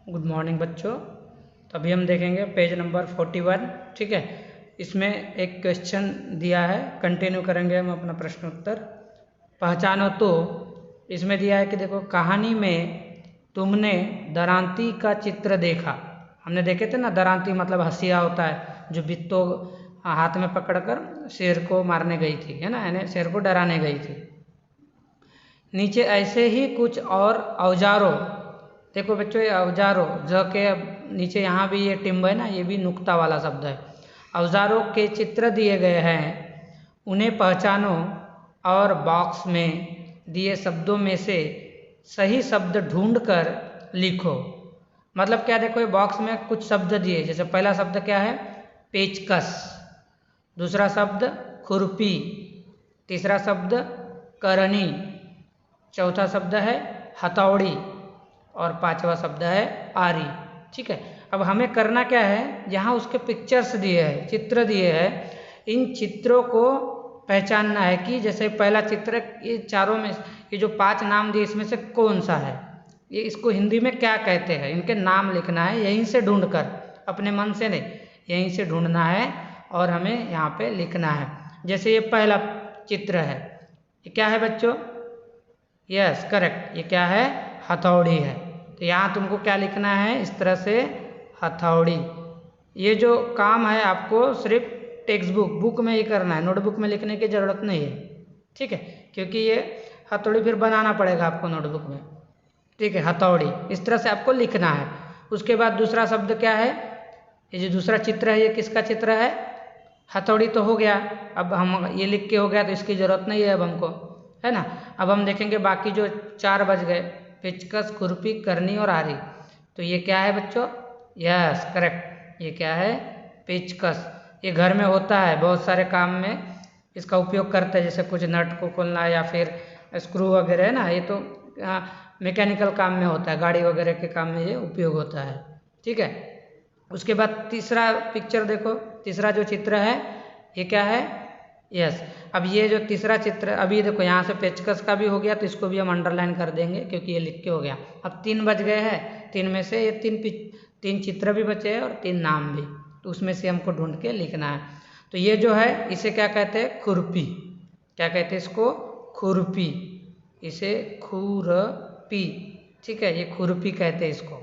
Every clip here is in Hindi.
गुड मॉर्निंग बच्चों। तो अभी हम देखेंगे पेज नंबर 41। ठीक है, इसमें एक क्वेश्चन दिया है, कंटिन्यू करेंगे हम अपना प्रश्न उत्तर। पहचानो तो इसमें दिया है कि देखो, कहानी में तुमने दरांती का चित्र देखा। हमने देखे थे ना, दरांती मतलब हंसिया होता है, जो बित्तो हाथ में पकड़कर शेर को मारने गई थी, है ना, यानी शेर को डराने गई थी। नीचे ऐसे ही कुछ और औजारों, देखो बच्चों, ये औजारों ज के नीचे यहाँ भी ये टिम्ब है ना, ये भी नुक्ता वाला शब्द है। औजारों के चित्र दिए गए हैं, उन्हें पहचानो और बॉक्स में दिए शब्दों में से सही शब्द ढूंढकर लिखो। मतलब क्या, देखो ये बॉक्स में कुछ शब्द दिए, जैसे पहला शब्द क्या है, पेचकस, दूसरा शब्द खुरपी, तीसरा शब्द करनी, चौथा शब्द है हथौड़ी और पांचवा शब्द है आरी। ठीक है, अब हमें करना क्या है, यहाँ उसके पिक्चर्स दिए हैं, चित्र दिए हैं, इन चित्रों को पहचानना है कि जैसे पहला चित्र, ये चारों में, ये जो 5 नाम दिए इसमें से कौन सा है, ये इसको हिंदी में क्या कहते हैं, इनके नाम लिखना है, यहीं से ढूंढकर, अपने मन से नहीं, यहीं से ढूंढना है और हमें यहाँ पे लिखना है। जैसे ये पहला चित्र है, ये क्या है बच्चों, यस करेक्ट, ये क्या है, हथौड़ी है। तो यहाँ तुमको क्या लिखना है, इस तरह से हथौड़ी। ये जो काम है आपको सिर्फ टेक्स्ट बुक में ही करना है, नोटबुक में लिखने की ज़रूरत नहीं है। ठीक है, क्योंकि ये हथौड़ी फिर बनाना पड़ेगा आपको नोटबुक में। ठीक है, हथौड़ी इस तरह से आपको लिखना है। उसके बाद दूसरा शब्द क्या है, ये जो दूसरा चित्र है, ये किसका चित्र है, हथौड़ी तो हो गया, अब हम ये लिख के हो गया तो इसकी ज़रूरत नहीं है अब हमको, है ना। अब हम देखेंगे बाकी जो 4 बच गए, पेचकस, खुरपी, करनी और आरी। तो ये क्या है बच्चों, यस करेक्ट, ये क्या है, पेचकस। ये घर में होता है, बहुत सारे काम में इसका उपयोग करते हैं, जैसे कुछ नट को खोलना या फिर स्क्रू वगैरह, है ना, ये तो मैकेनिकल काम में होता है, गाड़ी वगैरह के काम में ये उपयोग होता है। ठीक है, उसके बाद तीसरा पिक्चर देखो, तीसरा जो चित्र है ये क्या है, यस। अब ये जो तीसरा चित्र, अभी देखो यहाँ से पेचकस का भी हो गया, तो इसको भी हम अंडरलाइन कर देंगे क्योंकि ये लिख के हो गया। अब 3 बच गए हैं, 3 में से ये 3 चित्र भी बचे हैं और 3 नाम भी, तो उसमें से हमको ढूंढ के लिखना है। तो ये जो है इसे क्या कहते हैं, खुरपी। क्या कहते हैं इसको, खुरपी, इसे खुरपी। ठीक है, ये खुरपी कहते हैं इसको।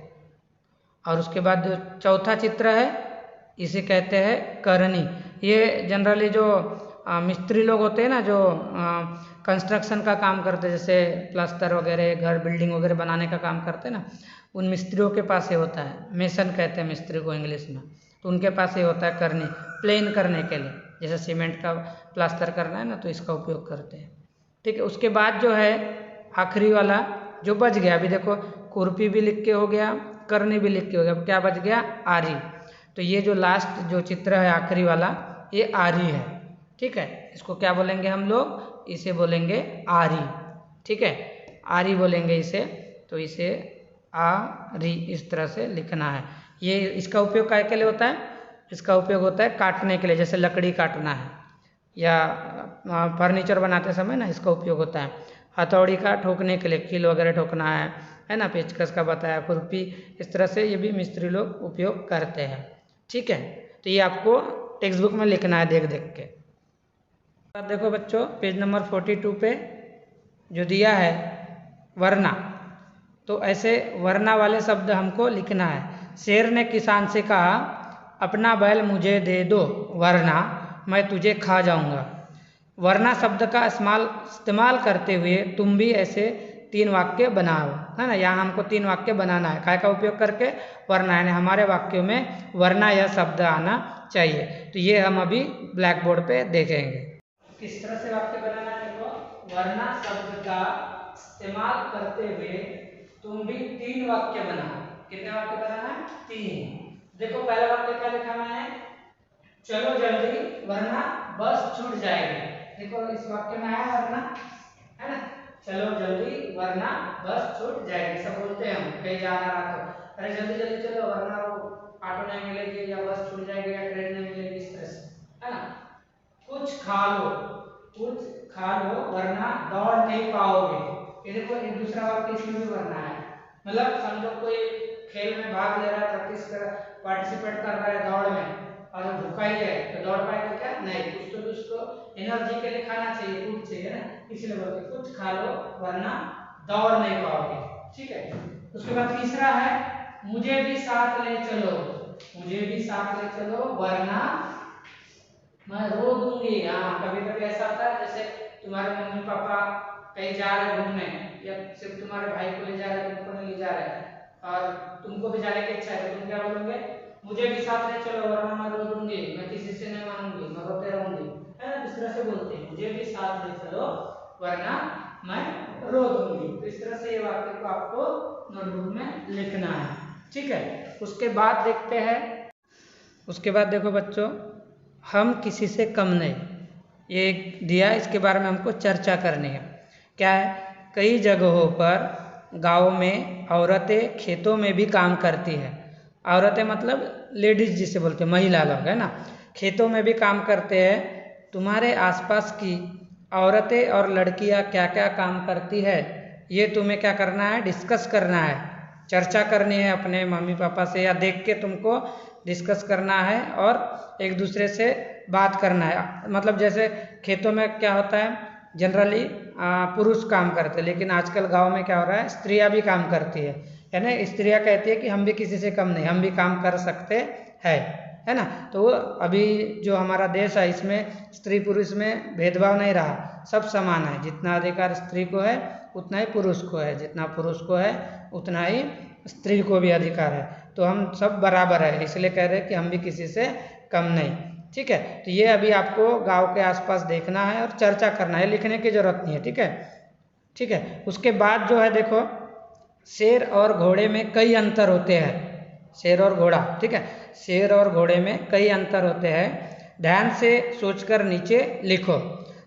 और उसके बाद जो चौथा चित्र है इसे कहते हैं करनी। ये जनरली जो मिस्त्री लोग होते हैं ना, जो कंस्ट्रक्शन का काम करते हैं, जैसे प्लास्टर वगैरह, घर बिल्डिंग वगैरह बनाने का काम करते हैं ना, उन मिस्त्रियों के पास ये होता है, मेसन कहते हैं मिस्त्री को इंग्लिश में, तो उनके पास ये होता है करनी, प्लेन करने के लिए, जैसे सीमेंट का प्लास्टर करना है ना, तो इसका उपयोग करते हैं। ठीक है, उसके बाद जो है आखिरी वाला जो बच गया, अभी देखो खुरपी भी लिख के हो गया, करनी भी लिख के हो गया, अब क्या बच गया, आरी। तो ये जो लास्ट जो चित्र है आखिरी वाला, ये आरी है। ठीक है, इसको क्या बोलेंगे हम लोग, इसे बोलेंगे आरी। ठीक है, आरी बोलेंगे इसे, तो इसे आरी इस तरह से लिखना है। ये इसका उपयोग काय के लिए होता है, इसका उपयोग होता है काटने के लिए, जैसे लकड़ी काटना है या फर्नीचर बनाते समय ना इसका उपयोग होता है। हथौड़ी का ठोकने के लिए, कील वगैरह ठोकना है ना, पेचकस का बताया, खुरपी, इस तरह से ये भी मिस्त्री लोग उपयोग करते हैं। ठीक है, तो ये आपको टेक्स्ट बुक में लिखना है देख देख के। अब देखो बच्चों, पेज नंबर 42 पे जो दिया है वरना, तो ऐसे वरना वाले शब्द हमको लिखना है। शेर ने किसान से कहा, अपना बैल मुझे दे दो वरना मैं तुझे खा जाऊंगा। वरना शब्द का इस्तेमाल करते हुए तुम भी ऐसे 3 वाक्य बनाओ, है ना। यहाँ हमको 3 वाक्य बनाना है, काय का उपयोग करके, वरना, यानी हमारे वाक्यों में वरना यह शब्द आना चाहिए। तो ये हम अभी ब्लैक बोर्ड पे देखेंगे किस तरह से वाक्य बनाना है। देखो, वरना शब्द का इस्तेमाल करते हुए तुम भी 3 वाक्य बनाओ। कितने वाक्य बनाना है, 3। देखो पहला वाक्य क्या लिखा मैंने, चलो जल्दी वरना बस छूट जाएगी। देखो इस वाक्य में आया वरना, है ना, चलो जल्दी वरना बस छूट जाएगी। सब बोलते हैं हम कहीं जाना रहा तो, अरे जल्दी जल्दी चलो वरना वो ऑटो नहीं मिलेगी या बस छूट जाएगी या ट्रेन नहीं मिलेगी, इस तरह से, है ना। कुछ खा लो, कुछ खा लो वरना दौड़ नहीं पाओगे। ये देखो एक दूसरा वाक्य इसमें भी वरना है, मतलब समझो कोई खेल में भाग ले रहा है, पार्टिसिपेट कर रहा है दौड़ में, और भूखा ही है तो दौड़ पाएगा क्या? नहीं। कुछ तो उसको एनर्जी के लिए खाना चाहिए, फूड चाहिए ना, इसलिए बोलते कुछ खा लो वरना दौड़ नहीं पाओगे। ठीक है। उसके बाद तीसरा है मुझे भी साथ ले चलो, मुझे भी साथ ले चलो वरना मैं रो दूंगी। हाँ, कभी कभी ऐसा होता है जैसे तुम्हारे मम्मी पापा कहीं जा रहे घूमने, या सिर्फ तुम्हारे भाई को ले जा रहे, तुमको नहीं ले जा रहे, और तुमको भी जाने की इच्छा है, तो तुम क्या बोलोगे? मुझे भी साथ ले चलो वरना मैं रो दूंगी, मैं किसी से नहीं मानूंगी, मैं रोते रहूंगी, है ना। इस तरह से बोलते हैं, मुझे भी साथ ले चलो वरना मैं रो दूंगी। तो इस तरह से ये वाक्य को आपको नोटबुक में लिखना है। ठीक है। उसके बाद देखते हैं, उसके बाद देखो बच्चों, हम किसी से कम नहीं, ये दिया, इसके बारे में हमको चर्चा करनी है। क्या है? कई जगहों पर गाँव में औरतें खेतों में भी काम करती है। औरतें मतलब लेडीज जिसे बोलते हैं, महिला लोग, है ना, खेतों में भी काम करते हैं। तुम्हारे आसपास की औरतें और लड़कियां क्या क्या काम करती है, ये तुम्हें क्या करना है? डिस्कस करना है, चर्चा करनी है अपने मम्मी पापा से, या देख के तुमको डिस्कस करना है और एक दूसरे से बात करना है। मतलब जैसे खेतों में क्या होता है, जनरली पुरुष काम करते हैं, लेकिन आजकल गांव में क्या हो रहा है, स्त्रियां भी काम करती है ना। स्त्रियां कहती है कि हम भी किसी से कम नहीं, हम भी काम कर सकते हैं, है ना। तो अभी जो हमारा देश है, इसमें स्त्री पुरुष में भेदभाव नहीं रहा, सब समान है। जितना अधिकार स्त्री को है उतना ही पुरुष को है, जितना पुरुष को है उतना ही स्त्री को भी अधिकार है। तो हम सब बराबर है, इसलिए कह रहे हैं कि हम भी किसी से कम नहीं। ठीक है। तो ये अभी आपको गांव के आसपास देखना है और चर्चा करना है, लिखने की जरूरत नहीं है। ठीक है। ठीक है। उसके बाद जो है देखो, शेर और घोड़े में कई अंतर होते हैं। शेर और घोड़ा, ठीक है, शेर और घोड़े में कई अंतर होते हैं, ध्यान से सोचकर नीचे लिखो।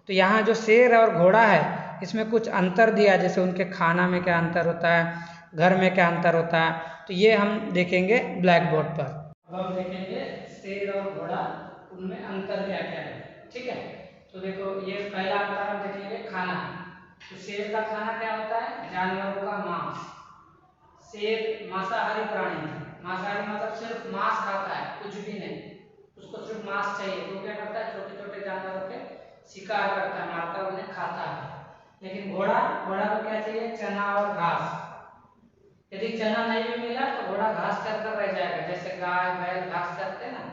तो यहाँ जो शेर और घोड़ा है इसमें कुछ अंतर दिया, जैसे उनके खाना में क्या अंतर होता है, घर में क्या अंतर होता है, तो ये हम देखेंगे ब्लैक बोर्ड पर। अब हम देखेंगे शेर और घोड़ा, उनमें अंतर क्या क्या है। ठीक है। तो देखो, ये पहला अंतर हम देखेंगे खाना। तो शेर का खाना क्या होता है? जानवरों का मांस। शेर मांसाहारी प्राणी है। मांसाहारी मतलब सिर्फ मांस खाता है, कुछ भी नहीं, उसको सिर्फ मांस चाहिए। तो क्या करता है? छोटे छोटे जानवरों के शिकार करता है, मारकर उन्हें खाता है। लेकिन घोड़ा को क्या चाहिए? चना और घास। यदि चना नहीं भी मिला तो घोड़ा घास चरकर रह जाएगा, जैसे गाय बैल घास चरते हैं ना,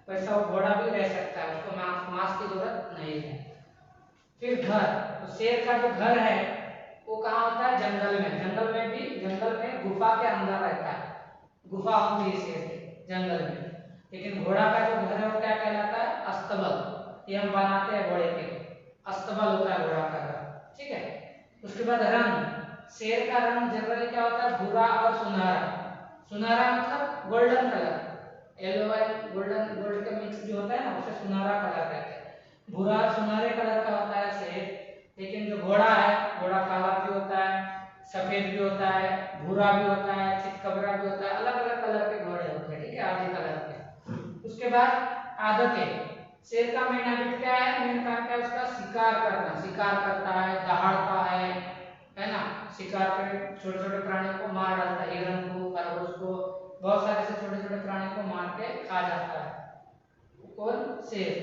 वैसा वो घोड़ा भी रह सकता है, उसको मांस की जरूरत नहीं है। फिर घर, तो शेर का जो घर है वो कहाँ होता है? जंगल में। जंगल में गुफा के अंदर रहता है, गुफा होती है शेर की जंगल में। लेकिन घोड़ा का जो घर है वो क्या कहलाता है? अस्तबल। ये हम बनाते हैं घोड़े के, अस्तबल होता है घोड़ा का घर। ठीक है। उसके बाद रंग, शेर का रंग जनरली क्या होता है? भूरा और सुनहरा। सुनहरा मतलब golden colour, yellow and golden, gold का मिक्स जो होता है ना, उसे सुनहरा कलर कहते हैं। भूरा सुनहरे कलर का होता है शेर। लेकिन जो घोड़ा है, घोड़ा काला भी होता है, सफेद भी होता है, भूरा भी होता है, चितकबरा भी होता है, अलग अलग कलर के घोड़े होते हैं। ठीक है, आधे कलर के। उसके बाद आदतें, शेर का मेन हैबिट क्या है? मेन काम क्या है उसका? शिकार करना। शिकार करता है, दहाड़ता है ना, शिकार कर छोटे छोटे प्राणियों को मार डालता है, हिरण को, खरगोश को, बहुत सारे ऐसे छोटे छोटे प्राणियों को मार के खा जाता है। कौन? शेर।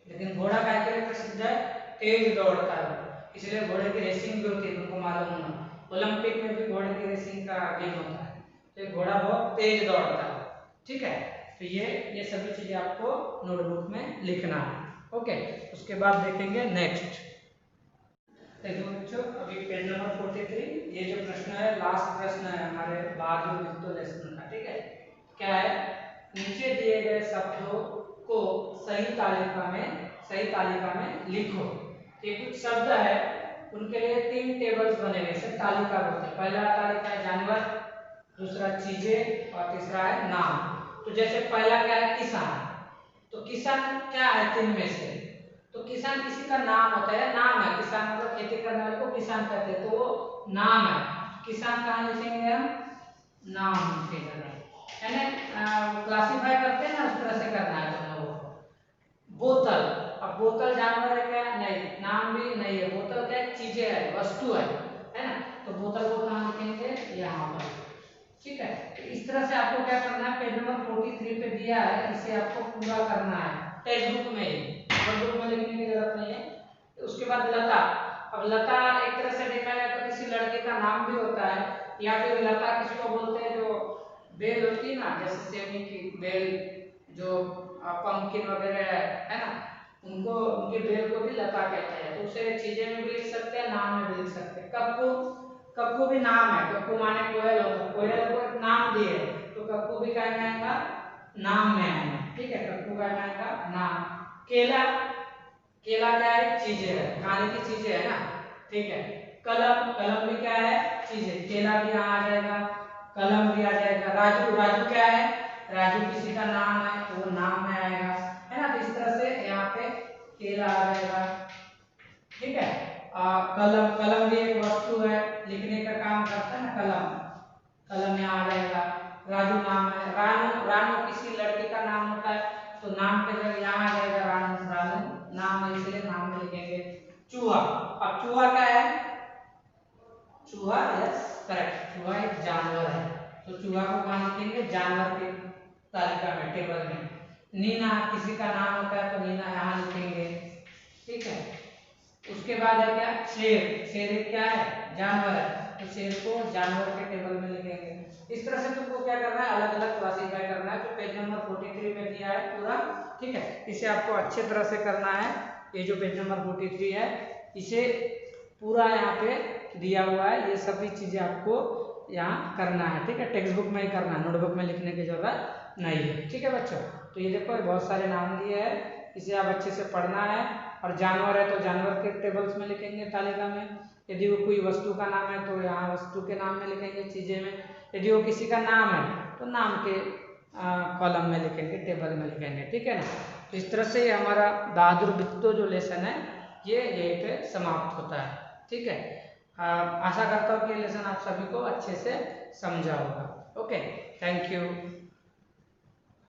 लेकिन घोड़ा क्या के लिए प्रसिद्ध है? तेज दौड़ता है, इसलिए घोड़े की रेसिंग भी होती है, तुमको मालूम होना, ओलंपिक में भी घोड़े की रेसिंग का गेम होता है। तो ये घोड़ा बहुत तेज दौड़ता है। ठीक है। तो ये सभी चीजें आपको नोटबुक में लिखना है। ओके। उसके बाद देखेंगे नेक्स्ट। देखो बच्चों, अभी पेज नंबर 43, ये जो प्रश्न है लास्ट प्रश्न है हमारे बाद लेसन का। ठीक है। क्या है? नीचे दिए गए शब्दों को सही तालिका में लिखो। ये कुछ शब्द है, उनके लिए 3 टेबल्स बने हुए, इसे तालिका बोलते हैं। पहला तालिका है जानवर, दूसरा चीजें, और तीसरा है नाम। तो जैसे पहला क्या है? किसान। तो किसान क्या है 3 में से? तो किसान किसी का नाम होता है, नाम है। किसान मतलब खेती करने वाले को किसान कहते हैं, तो वो नाम है। किसान कहाँ लिखेंगे हम? नाम के जगह, यानी क्लासिफाई करते हैं ना, उस तरह से करना है तुम लोगों को। बोतल, अब बोतल जानवर है क्या? नहीं, नाम भी नहीं है। बोतल क्या है? चीजें है, वस्तु है ना। तो बोतल को कहाँ लिखेंगे? यहाँ पर। ठीक है। तो इस इस तरह से आपको क्या करना है, पेज नंबर 43 पे दिया है, इसे आपको पूरा करना है टेक्स्ट बुक में ही, नोटबुक में लिखने की जरूरत नहीं है। उसके बाद लता, अब लता एक तरह से देखा जाए तो किसी लड़के का नाम भी होता है, या फिर लता किसको बोलते हैं, जो बेल होती है ना, जैसे सेमी की बेल, जो पंपकिन वगैरह है ना, उनको उनके बेल को भी लता कहते हैं। तो उसे चीजें में भी लिख सकते हैं, नाम में भी लिख सकते हैं। कप्पू, कप्पू भी नाम है, कप्पू माने कोयल होता है, कोयल को एक नाम दिए तो कप्पू भी क्या में आएगा, नाम में आएगा, ठीक है, कप्पू का आएगा नाम। केला, केला क्या है, चीजें है, खाने की चीजें है ना, ठीक है। कलम, कलम भी क्या है, चीजें, केला भी यहाँ आ जाएगा, कलम भी आ जाएगा। राजू, राजू क्या है, राजू किसी का नाम है तो वो नाम में आएगा, है ना। तो इस तरह से यहाँ पे केला आ जाएगा, ठीक है। कलम, कलम भी एक वस्तु है, लिखने का काम करता है ना कलम, कलम यहाँ आ जाएगा। राजू नाम है, रानू, रानू किसी लड़के का नाम होता है तो नाम पे जगह यहाँ आ जाएगा रानू, रानू नाम है इसलिए नाम में लिखेंगे। चूहा, अब चूहा क्या है, चूहा, यस करेक्ट, चूहा एक जानवर है, तो चूहा को कहाँ लिखेंगे, जानवर के तालिका में, टेबल में। नीना किसी का नाम होता है तो नीना यहाँ लिखेंगे, ठीक है। उसके बाद है क्या, शेर, शेर एक क्या है, जानवर है, तो शेर को जानवर के टेबल में लिखेंगे। इस तरह से तुमको क्या करना है, अलग अलग क्लासिफाई करना है, जो पेज नंबर 43 में दिया है पूरा, ठीक है। इसे आपको अच्छे तरह से करना है, ये जो पेज नंबर 43 है इसे पूरा यहाँ पे दिया हुआ है, ये सभी चीजें आपको यहाँ करना है, ठीक है। टेक्स्ट बुक में ही करना है, नोटबुक में लिखने की जरूरत नहीं है, ठीक है बच्चों। तो ये देखो बहुत सारे नाम दिए हैं, इसे आप अच्छे से पढ़ना है। और जानवर है तो जानवर के टेबल्स में लिखेंगे तालिका में, यदि वो कोई वस्तु का नाम है तो यहाँ वस्तु के नाम में लिखेंगे, चीजें में। यदि वो किसी का नाम है तो नाम के कॉलम में लिखेंगे, टेबल में लिखेंगे, ठीक है ना। तो इस तरह से हमारा बहादुर बित्तो जो लेसन है ये यहीं पे समाप्त होता है, ठीक है। आशा करता हूँ कि लेसन आप सभी को अच्छे से समझा होगा। Okay, thank you.